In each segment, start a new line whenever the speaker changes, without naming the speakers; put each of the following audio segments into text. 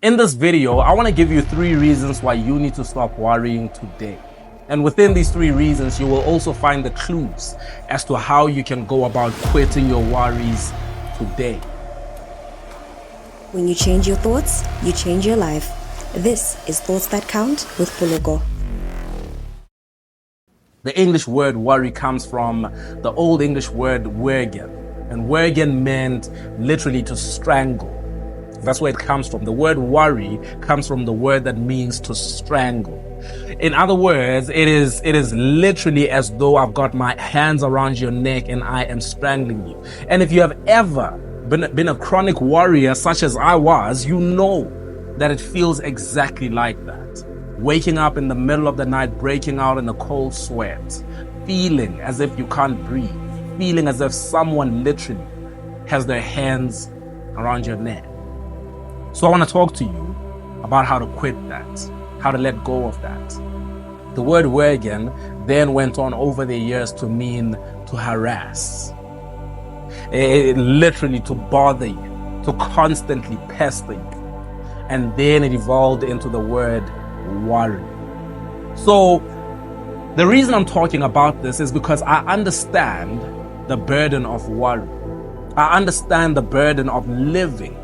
In this video, I want to give you 3 reasons why you need to stop worrying today. And within these 3 reasons, you will also find the clues as to how you can go about quitting your worries today.
When you change your thoughts, you change your life. This is Thoughts That Count with Poloko.
The English word worry comes from the Old English word wergen. And wergen meant literally to strangle. That's where it comes from. The word worry comes from the word that means to strangle. In other words, it is literally as though I've got my hands around your neck and I am strangling you. And if you have ever been a chronic worrier such as I was, you know that it feels exactly like that. Waking up in the middle of the night, breaking out in a cold sweat, feeling as if you can't breathe, feeling as if someone literally has their hands around your neck. So I want to talk to you about how to quit that, how to let go of that. The word wergen then went on over the years to mean to harass. Literally to bother you, to constantly pester you. And then it evolved into the word worry. So the reason I'm talking about this is because I understand the burden of worry. I understand the burden of living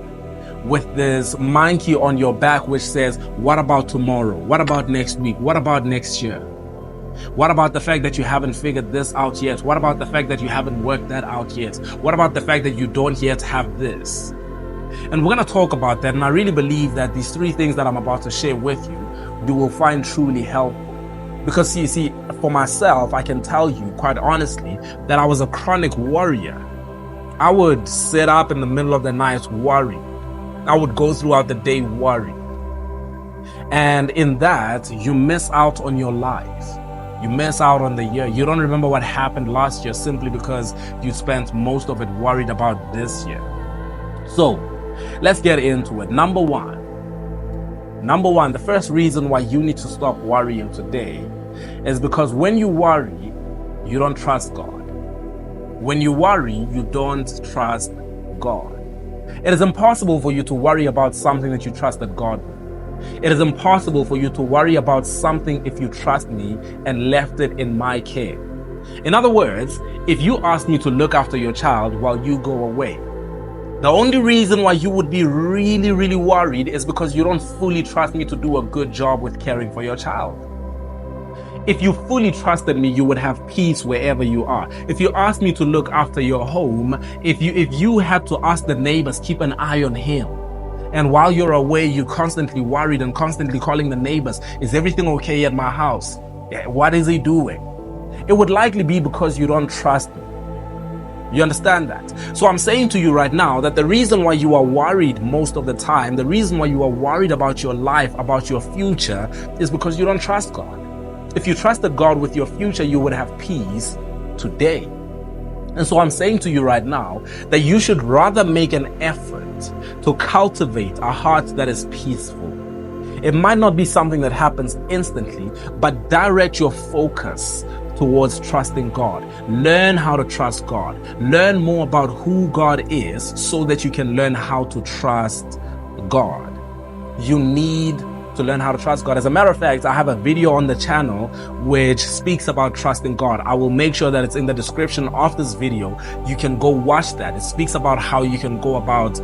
with this monkey on your back which says, what about tomorrow? What about next week? What about next year? What about the fact that you haven't figured this out yet? What about the fact that you haven't worked that out yet? What about the fact that you don't yet have this? And we're going to talk about that. And I really believe that these 3 things that I'm about to share with you will find truly helpful. Because you see, for myself, I can tell you quite honestly that I was a chronic worrier. I would sit up in the middle of the night worry. I would go throughout the day worry. And in that, you miss out on your life. You miss out on the year. You don't remember what happened last year simply because you spent most of it worried about this year. So, let's get into it. Number one, the first reason why you need to stop worrying today is because when you worry, you don't trust God. When you worry, you don't trust God. It is impossible for you to worry about something that you trusted God with. It is impossible for you to worry about something if you trust me and left it in my care. In other words, if you ask me to look after your child while you go away, the only reason why you would be really, really worried is because you don't fully trust me to do a good job with caring for your child. If you fully trusted me, you would have peace wherever you are. If you asked me to look after your home, if you had to ask the neighbors, keep an eye on him. And while you're away, you're constantly worried and constantly calling the neighbors, is everything okay at my house? What is he doing? It would likely be because you don't trust me. You understand that? So I'm saying to you right now that the reason why you are worried most of the time, the reason why you are worried about your life, about your future, is because you don't trust God. If you trusted God with your future, you would have peace today. And so I'm saying to you right now that you should rather make an effort to cultivate a heart that is peaceful. It might not be something that happens instantly, but direct your focus towards trusting God. Learn how to trust God. Learn more about who God is so that you can learn how to trust God. You need to learn how to trust God. As a matter of fact, I have a video on the channel which speaks about trusting God. I will make sure that it's in the description of this video. You can go watch that. It speaks about how you can go about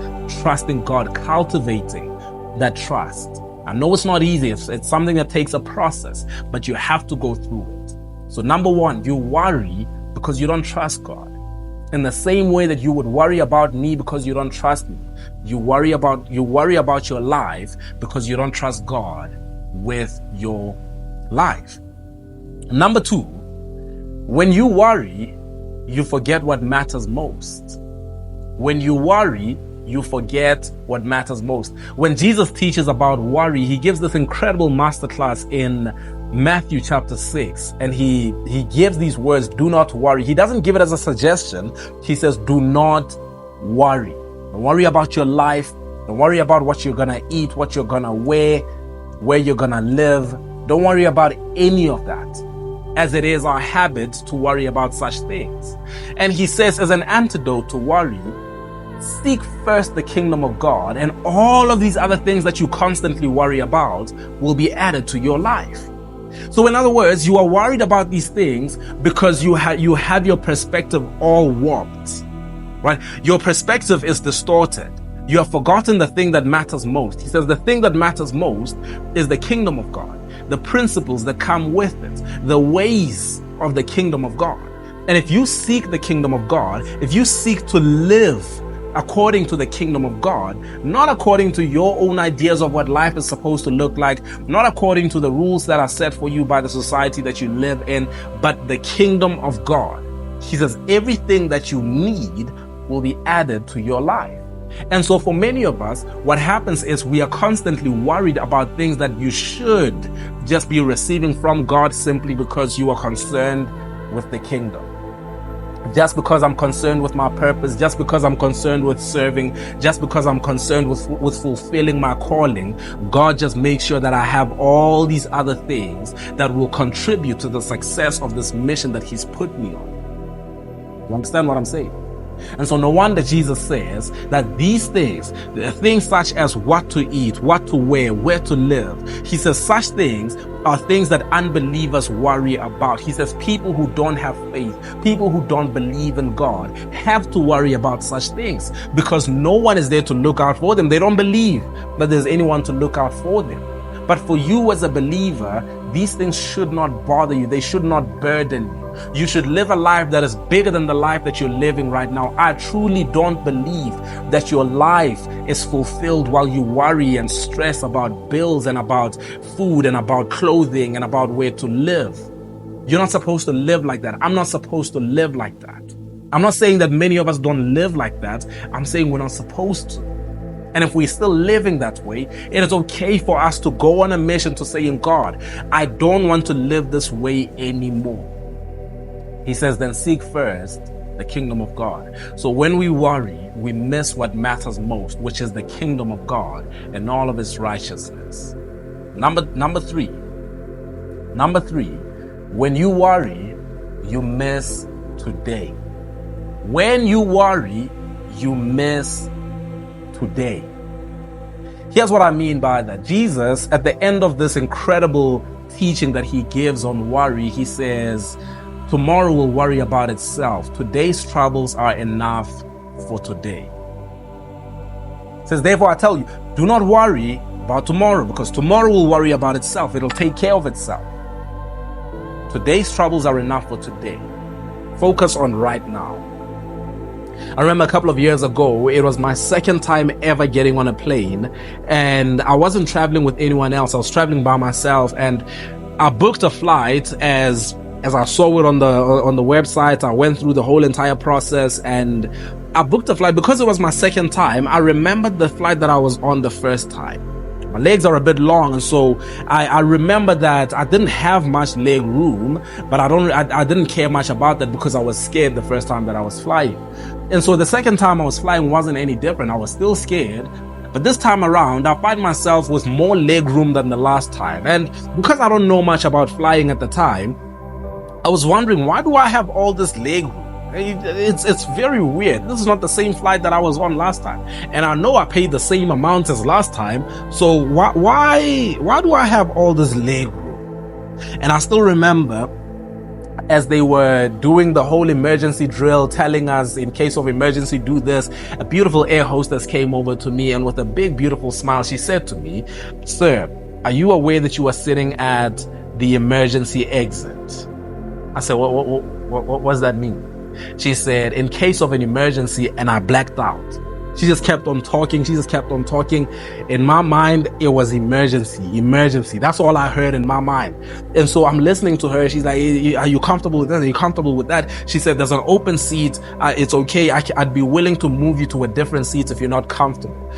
trusting God, cultivating that trust. I know it's not easy. It's something that takes a process, but you have to go through it. So number one, you worry because you don't trust God. In the same way that you would worry about me because you don't trust me, you worry about your life because you don't trust God with your life. Number 2, when you worry, you forget what matters most. When you worry, you forget what matters most. When Jesus teaches about worry, he gives this incredible masterclass in Matthew chapter 6, and he gives these words, do not worry. He doesn't give it as a suggestion. He says, do not worry. Don't worry about your life. Don't worry about what you're gonna eat, what you're gonna wear, where you're gonna live. Don't worry about any of that, as it is our habit to worry about such things. And he says, as an antidote to worry, Seek first the kingdom of God, and all of these other things that you constantly worry about will be added to your life. So in other words, you are worried about these things because you have your perspective all warped, right? Your perspective is distorted. You have forgotten the thing that matters most. He says the thing that matters most is the kingdom of God, the principles that come with it, the ways of the kingdom of God. And if you seek the kingdom of God, if you seek to live according to the kingdom of God, not according to your own ideas of what life is supposed to look like, not according to the rules that are set for you by the society that you live in, but the kingdom of God, he says everything that you need will be added to your life. And so for many of us, what happens is we are constantly worried about things that you should just be receiving from God simply because you are concerned with the kingdom. Just because I'm concerned with my purpose, just because I'm concerned with serving, just because I'm concerned with fulfilling my calling, God just makes sure that I have all these other things that will contribute to the success of this mission that he's put me on. You understand what I'm saying? And so no wonder Jesus says that these things, the things such as what to eat, what to wear, where to live, he says such things are things that unbelievers worry about. He says people who don't have faith, people who don't believe in God, have to worry about such things because no one is there to look out for them. They don't believe that there's anyone to look out for them. But for you as a believer, these things should not bother you. They should not burden you. You should live a life that is bigger than the life that you're living right now. I truly don't believe that your life is fulfilled while you worry and stress about bills and about food and about clothing and about where to live. You're not supposed to live like that. I'm not supposed to live like that. I'm not saying that many of us don't live like that. I'm saying we're not supposed to. And if we're still living that way, it is okay for us to go on a mission to saying, God, I don't want to live this way anymore. He says, then seek first the kingdom of God. So when we worry, we miss what matters most, which is the kingdom of God and all of its righteousness. Number three, when you worry, you miss today. When you worry, you miss today. Here's what I mean by that. Jesus, at the end of this incredible teaching that he gives on worry, he says, tomorrow will worry about itself. Today's troubles are enough for today. He says, therefore I tell you, do not worry about tomorrow, because tomorrow will worry about itself. It'll take care of itself. Today's troubles are enough for today. Focus on right now. I remember a couple of years ago, it was my second time ever getting on a plane, and I wasn't traveling with anyone else. I was traveling by myself, and I booked a flight as I saw it on the website. I went through the whole entire process, and I booked a flight because it was my second time. I remembered the flight that I was on the first time. My legs are a bit long, and so I remember that I didn't have much leg room, but I didn't care much about that because I was scared the first time that I was flying. And so the second time I was flying wasn't any different. I was still scared, but this time around I find myself with more leg room than the last time. And because I don't know much about flying at the time, I was wondering, why do I have all this leg room? It's very weird. This is not the same flight that I was on last time, and I know I paid the same amount as last time. So why do I have all this leg room? And I still remember as they were doing the whole emergency drill, telling us in case of emergency do this, a beautiful air hostess came over to me, and with a big beautiful smile she said to me, "Sir, are you aware that you are sitting at the emergency exit?" I said, what does that mean? She said, in case of an emergency, and I blacked out. She just kept on talking. In my mind, it was emergency. That's all I heard in my mind. And so I'm listening to her. She's like, are you comfortable with this? Are you comfortable with that? She said, there's an open seat. It's okay. I'd be willing to move you to a different seat if you're not comfortable.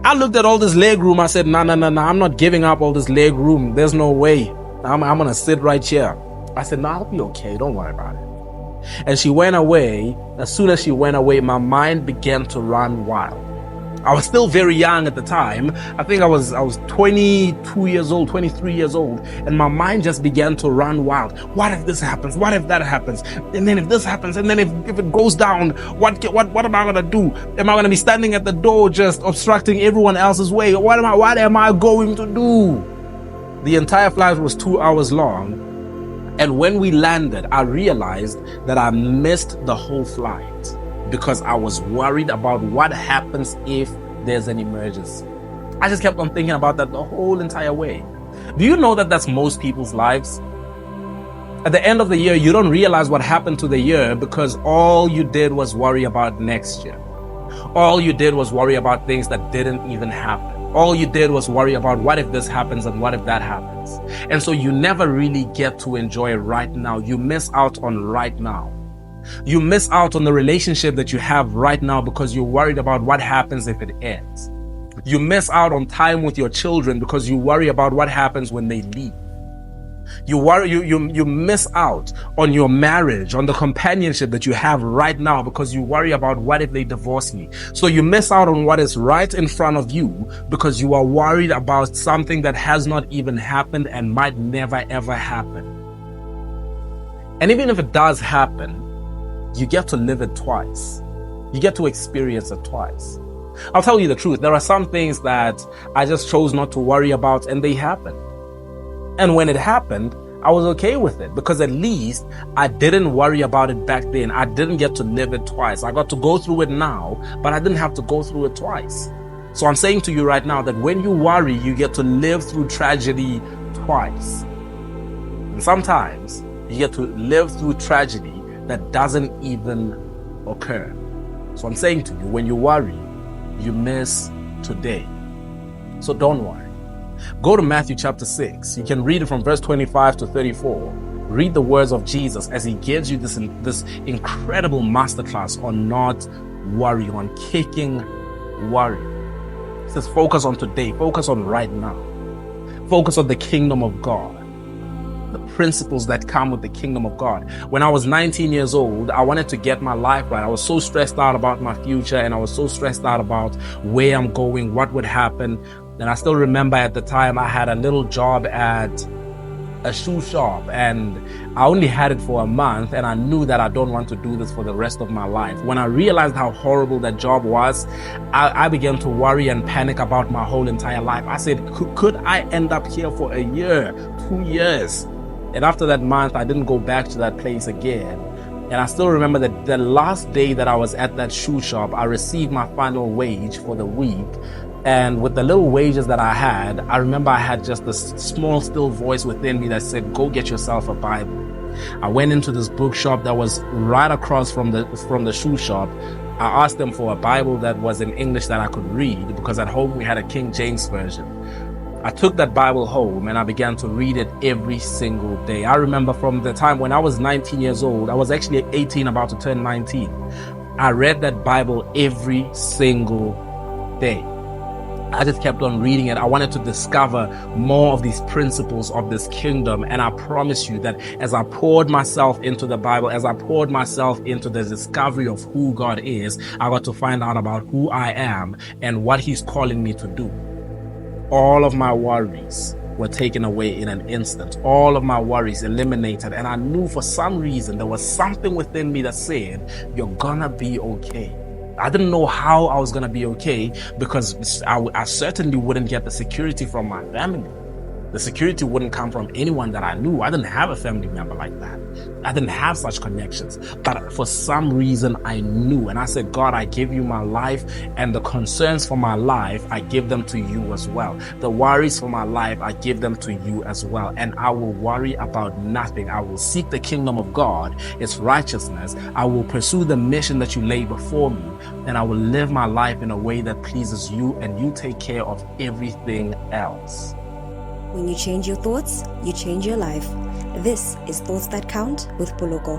I looked at all this leg room. I said, no, I'm not giving up all this leg room. There's no way. I'm going to sit right here. I said, no, I'll be okay. Don't worry about it. And she went away. As soon as she went away, my mind began to run wild. I was still very young at the time. I think I was 22 years old, 23 years old, and my mind just began to run wild. What if this happens? What if that happens? And then if this happens, and then if it goes down, what am I gonna do? Am I gonna be standing at the door just obstructing everyone else's way? What am I going to do? The entire flight was 2 hours long, and when we landed, I realized that I missed the whole flight because I was worried about what happens if there's an emergency. I just kept on thinking about that the whole entire way. Do you know that that's most people's lives? At the end of the year, you don't realize what happened to the year because all you did was worry about next year. All you did was worry about things that didn't even happen. All you did was worry about what if this happens and what if that happens. And so you never really get to enjoy right now. You miss out on right now. You miss out on the relationship that you have right now because you're worried about what happens if it ends. You miss out on time with your children because you worry about what happens when they leave. You miss out on your marriage, on the companionship that you have right now because you worry about what if they divorce me. So you miss out on what is right in front of you because you are worried about something that has not even happened and might never ever happen. And even if it does happen, you get to live it twice. You get to experience it twice. I'll tell you the truth. There are some things that I just chose not to worry about and they happen. And when it happened, I was okay with it because at least I didn't worry about it back then. I didn't get to live it twice. I got to go through it now, but I didn't have to go through it twice. So I'm saying to you right now that when you worry, you get to live through tragedy twice. And sometimes you get to live through tragedy that doesn't even occur. So I'm saying to you, when you worry, you miss today. So don't worry. Go to Matthew chapter 6. You can read it from verse 25 to 34. Read the words of Jesus as he gives you this incredible masterclass on not worrying, on kicking worry. It says focus on today, focus on right now. Focus on the kingdom of God. The principles that come with the kingdom of God. When I was 19 years old, I wanted to get my life right. I was so stressed out about my future and I was so stressed out about where I'm going, what would happen. And I still remember at the time I had a little job at a shoe shop and I only had it for a month and I knew that I don't want to do this for the rest of my life. When I realized how horrible that job was, I began to worry and panic about my whole entire life. I said, could I end up here for a year, 2 years? And after that month, I didn't go back to that place again. And I still remember that the last day that I was at that shoe shop, I received my final wage for the week. And with the little wages that I had, I remember I had just this small, still voice within me that said, go get yourself a Bible. I went into this bookshop that was right across from the shoe shop. I asked them for a Bible that was in English that I could read because at home we had a King James version. I took that Bible home and I began to read it every single day. I remember from the time when I was 19 years old, I was actually 18, about to turn 19. I read that Bible every single day. I just kept on reading it. I wanted to discover more of these principles of this kingdom. And I promise you that as I poured myself into the Bible, as I poured myself into the discovery of who God is, I got to find out about who I am and what He's calling me to do. All of my worries were taken away in an instant. All of my worries eliminated. And I knew for some reason there was something within me that said, you're gonna be okay. I didn't know how I was going to be okay because I certainly wouldn't get the security from my family. The security wouldn't come from anyone that I knew. I didn't have a family member like that. I didn't have such connections. But for some reason, I knew. And I said, God, I give you my life and the concerns for my life, I give them to you as well. The worries for my life, I give them to you as well. And I will worry about nothing. I will seek the kingdom of God, its righteousness. I will pursue the mission that you lay before me. And I will live my life in a way that pleases you, and you take care of everything else.
When you change your thoughts, you change your life. This is Thoughts That Count with Poloko.